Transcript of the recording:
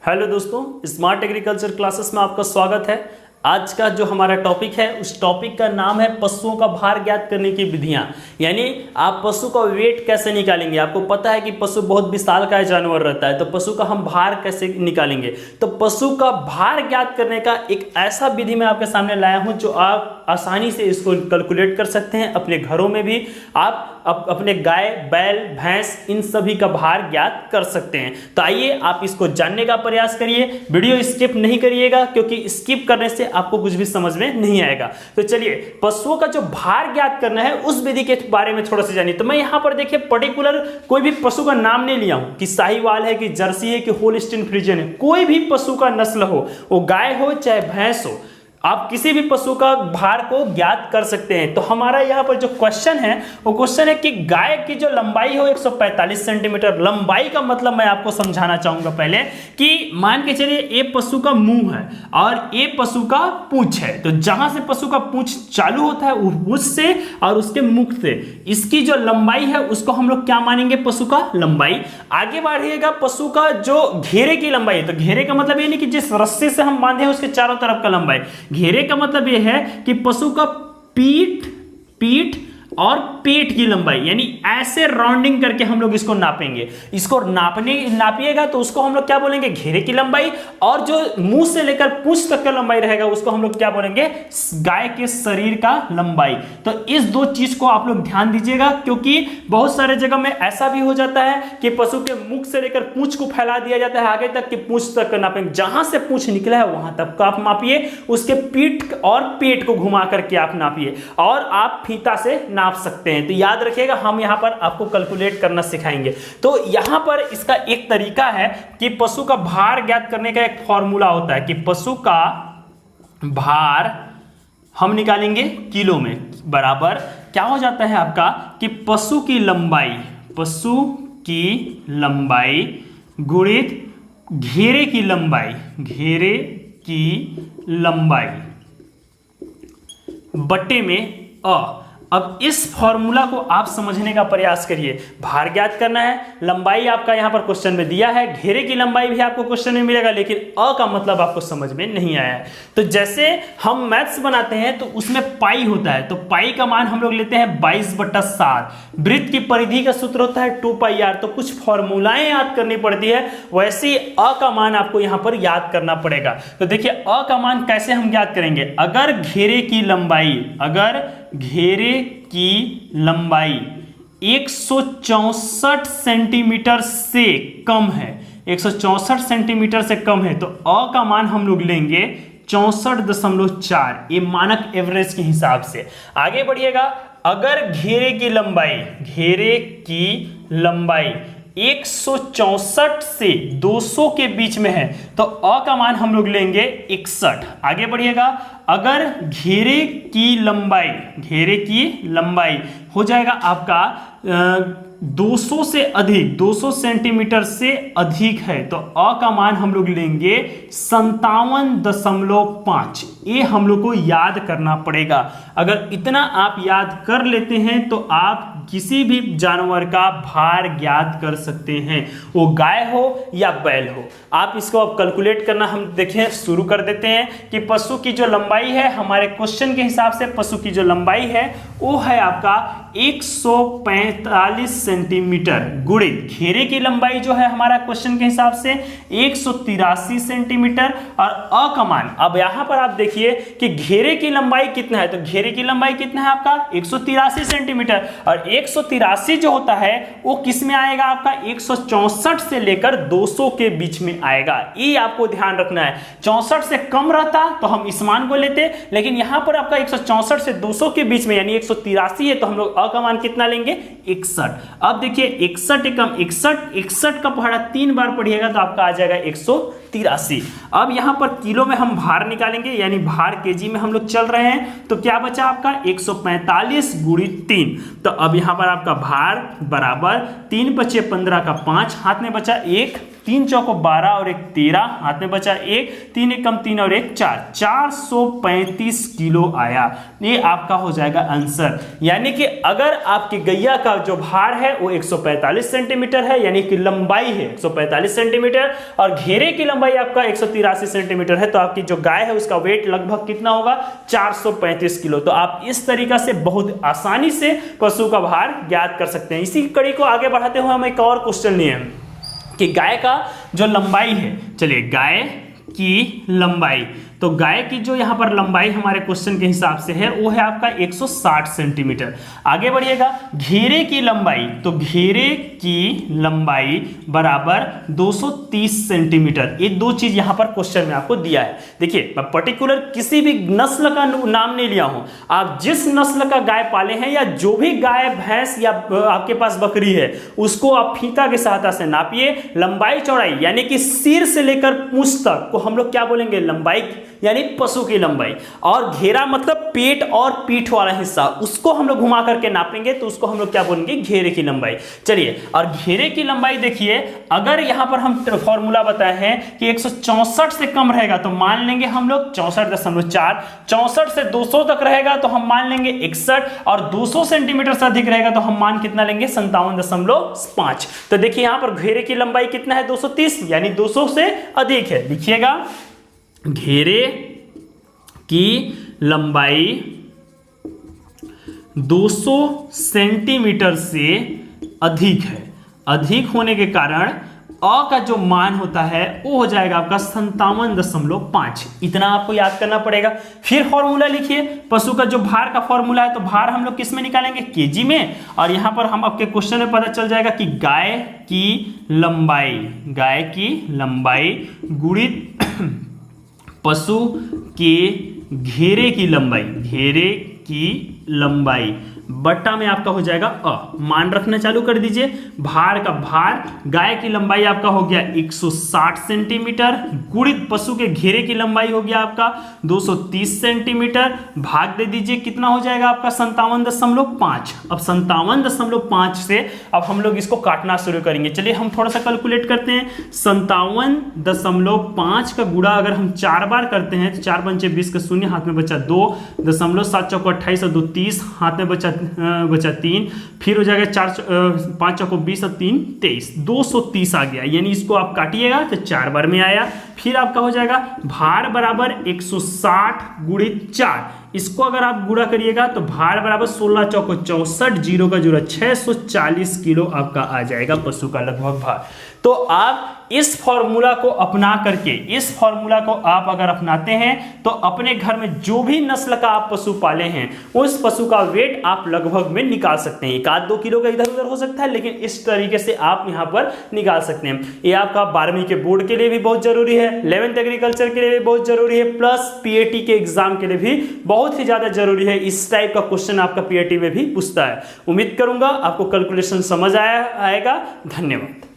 Hello दोस्तों, smart agriculture classes में आपका स्वागत है। आज का जो हमारा टॉपिक है उस टॉपिक का नाम है पशुओं का भार ज्ञात करने की विधियां। यानी आप पशु का वेट कैसे निकालेंगे। आपको पता है कि पशु बहुत विशालकाय जानवर रहता है, तो पशु का हम भार कैसे निकालेंगे। तो पशु का भार ज्ञात करने का एक ऐसा विधि मैं आपके सामने लाया हूं जो आप आसानी से इसको कैलकुलेट कर सकते हैं। अपने घरों में भी आप अपने गाय, बैल, भैंस इन सभी का भार ज्ञात कर सकते हैं। तो आइए आप इसको जानने का प्रयास करिए, वीडियो स्किप नहीं करिएगा क्योंकि स्किप करने से आपको कुछ भी समझ में नहीं आएगा। तो चलिए पशुओं का जो भार ज्ञात करना है उस विधि के बारे में थोड़ा सा जानिए। तो मैं यहाँ पर देखिए पर्टिकुलर कोई भी पशु का नाम नहीं लिया हूं कि साहीवाल है, कि जर्सी है, कि होल्स्टीन फ्रीजियन है। कोई भी पशु का नस्ल हो, वो गाय हो चाहे भैंस हो, आप किसी भी पशु का भार को ज्ञात कर सकते हैं। तो हमारा यहाँ पर जो क्वेश्चन है वो क्वेश्चन है कि गाय की जो लंबाई हो 145 सेंटीमीटर। लंबाई का मतलब मैं आपको समझाना चाहूंगा पहले कि मान के चलिए ये पशु का मुंह है और ये पशु का पूंछ है। तो जहां से पशु का पूंछ चालू होता है उससे और उसके मुख से इसकी जो लंबाई है उसको हम लोग क्या मानेंगे, पशु का लंबाई। आगे बढ़िएगा, पशु का जो घेरे की लंबाई है। तो घेरे का मतलब ये नहीं कि जिस रस्सी से हम बांधे उसके चारों तरफ का लंबाई। घेरे का मतलब यह है कि पशु का पीठ और पेट की लंबाई, यानी ऐसे राउंडिंग करके हम लोग इसको नापेंगे। इसको नापिएगा तो उसको हम लोग क्या बोलेंगे, घेरे की लंबाई। और जो मुंह से लेकर पूंछ तक का लंबाई रहेगा उसको हम लोग क्या बोलेंगे, गाय के शरीर का लंबाई। तो इस दो चीज को आप लोग ध्यान दीजिएगा क्योंकि बहुत सारे जगह में ऐसा भी हो जाता है कि पशु के मुख से लेकर पूंछ को फैला दिया जाता है आगे तक कि पूंछ तक नापेंगे। जहां से पूंछ निकला है वहां तक का आप मापिए, उसके पीठ और पेट को घुमा करके आप नापिए और आप फीता से नाप सकते हैं। तो याद रखिएगा हम यहां पर आपको कैलकुलेट करना सिखाएंगे। तो यहां पर इसका एक तरीका है कि पशु का भार ज्ञात करने का एक फॉर्मूला होता है कि पशु का भार हम निकालेंगे किलो में, बराबर क्या हो जाता है आपका कि पशु की लंबाई गुणित घेरे की लंबाई बट्टे में अ। अब इस फॉर्मूला को आप समझने का प्रयास करिए। भार ज्ञात करना है, लंबाई आपका यहां पर क्वेश्चन में दिया है, घेरे की लंबाई भी आपको क्वेश्चन में मिलेगा, लेकिन अ का मतलब आपको समझ में नहीं आया है। तो जैसे हम मैथ्स बनाते हैं तो उसमें पाई होता है, तो पाई का मान हम लोग लेते हैं 22/7। वृत्त की परिधि का सूत्र होता है 2πr। तो कुछ फॉर्मूलाएं याद करनी पड़ती है, वैसे ही अ का मान आपको यहां पर याद करना पड़ेगा। तो देखिए अ का मान कैसे हम याद करेंगे। अगर घेरे की लंबाई 164 सेंटीमीटर से कम है, 164 सेंटीमीटर से कम है, तो अ का मान हम लोग लेंगे 64.4, ये मानक एवरेज के हिसाब से। आगे बढ़िएगा, अगर घेरे की लंबाई 164 से 200 के बीच में है तो अ का मान हम लोग लेंगे 61। आगे बढ़िएगा, अगर घेरे की लंबाई हो जाएगा आपका 200 से अधिक, 200 सेंटीमीटर से अधिक है तो अ का मान हम लोग लेंगे 57.5। ये हम लोग को याद करना पड़ेगा। अगर इतना आप याद कर लेते हैं तो आप किसी भी जानवर का भार ज्ञात कर सकते हैं, वो गाय हो या बैल हो। आप इसको अब कैलकुलेट करना हम देखें शुरू कर देते हैं कि पशु की जो लंबाई है हमारे क्वेश्चन के हिसाब से, पशु की जो लंबाई है वो है आपका 145 सेंटीमीटर गुणित घेरे की लंबाई जो है हमारा क्वेश्चन के हिसाब से 183 सेंटीमीटर और अ का मान। अब यहां पर आप देखिए कि घेरे की लंबाई कितना है, तो घेरे की लंबाई कितना है आपका 183 सेंटीमीटर और 183 जो होता है वो किस में आएगा आपका 164 से लेकर 200 के बीच में आएगा। ये आपको ध्यान रखना है। 64 से कम रहता तो हम इस मान को लेते, लेकिन यहां पर आपका 164 से 200 के बीच में यानी 183 है तो हम लोग अ का मान कितना लेंगे 61। अब देखिए 61 एकम 61 का पहाड़ा 3 बार पढ़िएगा तो आपका आ जाएगा 183। अब यहां पर किलो में हम भार निकालेंगे, यानी भार केजी में हम लोग चल रहे हैं, तो क्या बचा आपका 145 गुणित 3। तो अब यहां पर आपका भार बराबर 3 × 5 = 15 का 5, हाथ में बचा 1 3 चौको 12 और 1 13, हाथ में बचा 1, 3 एक कम 3 और 1 4, 435 किलो आया। ये आपका हो जाएगा आंसर। यानी कि अगर आपकी गैया का जो भार है वो 145 सेंटीमीटर है, यानी कि लंबाई है 145 सेंटीमीटर और घेरे की लंबाई आपका 183 सेंटीमीटर है, तो आपकी जो गाय है उसका वेट लगभग कितना होगा 435 किलो। तो आप इस तरीका से बहुत आसानी से पशु का भार ज्ञात कर सकते हैं। इसी कड़ी को आगे बढ़ाते हुए हम एक और क्वेश्चन लिए कि गाय का जो लंबाई है, चलिए गाय की लंबाई, तो गाय की जो यहाँ पर लंबाई हमारे क्वेश्चन के हिसाब से है वो है आपका 160 सेंटीमीटर। आगे बढ़िएगा, घेरे की लंबाई, तो घेरे की लंबाई बराबर 230 सेंटीमीटर। ये दो चीज यहाँ पर क्वेश्चन में आपको दिया है। देखिए मैं पर्टिकुलर किसी भी नस्ल का नाम नहीं लिया हूं, आप जिस नस्ल का गाय पाले हैं या जो भी गाय भैंस या आपके पास बकरी है उसको आप फीता की सहायता से नापिए। लंबाई चौड़ाई यानी कि सिर से लेकर पूंछ तक को हम लोग क्या बोलेंगे, लंबाई यानी पशु की लंबाई, और घेरा मतलब पेट और पीठ वाला हिस्सा, उसको हम लोग घुमा करके नापेंगे तो उसको हम लोग क्या बोलेंगे, घेरे की लंबाई। चलिए, और घेरे की लंबाई देखिए, अगर यहां पर हम फॉर्मूला बताए हैं कि 164 से कम रहेगा तो मान लेंगे हम लोग 64.4, 64 से 200 तक रहेगा तो हम मान लेंगे 61, और 200 सेंटीमीटर से अधिक रहेगा तो हम मान कितना लेंगे, 57.5। तो देखिए यहां पर घेरे की लंबाई कितना है, 230, यानी 200 से अधिक है। लिखिएगा, घेरे की लंबाई 200 सेंटीमीटर से अधिक है। अधिक होने के कारण अ का जो मान होता है वो हो जाएगा आपका 57.5। इतना आपको याद करना पड़ेगा। फिर फॉर्मूला लिखिए, पशु का जो भार का फॉर्मूला है, तो भार हम लोग किस में निकालेंगे, केजी में, और यहां पर हम आपके क्वेश्चन में पता चल जाएगा कि गाय की लंबाई गुणित पशु के घेरे की लंबाई बट्टा में आपका हो जाएगा अ। मान रखना चालू कर दीजिए। भार का भार, गाय की लंबाई आपका हो गया 160 सेंटीमीटर, गुणित पशु के घेरे की लंबाई हो गया आपका 230 सेंटीमीटर, भाग दे दीजिए, कितना हो जाएगा आपका 57.5। अब 57.5 से अब हम लोग इसको काटना शुरू करेंगे। चलिए हम थोड़ा सा कैलकुलेट करते हैं। 57.5 का गुणा अगर हम 4 बार करते हैं तो 4 पंचे 20 का 0, हाथ में बचा 2, 7 चौको 28 और 2 30, हाथ में बचा 3, फिर हो जाएगा 5 चौको 20 और 3 23, 230 आ गया। यानी इसको आप काटिएगा तो 4 बार में आया। फिर आपका हो जाएगा भार बराबर 160 गुणित 4, इसको अगर आप गुणा करिएगा तो भार बराबर 16 चौको 64, जीरो का जोड़ा 640 किलो आपका आ जाएगा पशु का लगभग भार। तो आप इस फॉर्मूला को अपना करके, इस फॉर्मूला को आप अगर अपनाते हैं तो अपने घर में जो भी नस्ल का आप पशु पाले हैं उस पशु का वेट आप लगभग में निकाल सकते हैं। 1-2 किलो का इधर उधर हो सकता है, लेकिन इस तरीके से आप यहां पर निकाल सकते हैं। ये आपका 12वीं के बोर्ड के लिए भी बहुत जरूरी है, 11th एग्रीकल्चर के लिए भी बहुत जरूरी है, प्लस पीएटी के एग्जाम के लिए भी बहुत ही ज्यादा जरूरी है। इस टाइप का क्वेश्चन आपका पीएटी में भी पूछता है। उम्मीद करूंगा आपको कैलकुलेशन समझ आएगा। धन्यवाद।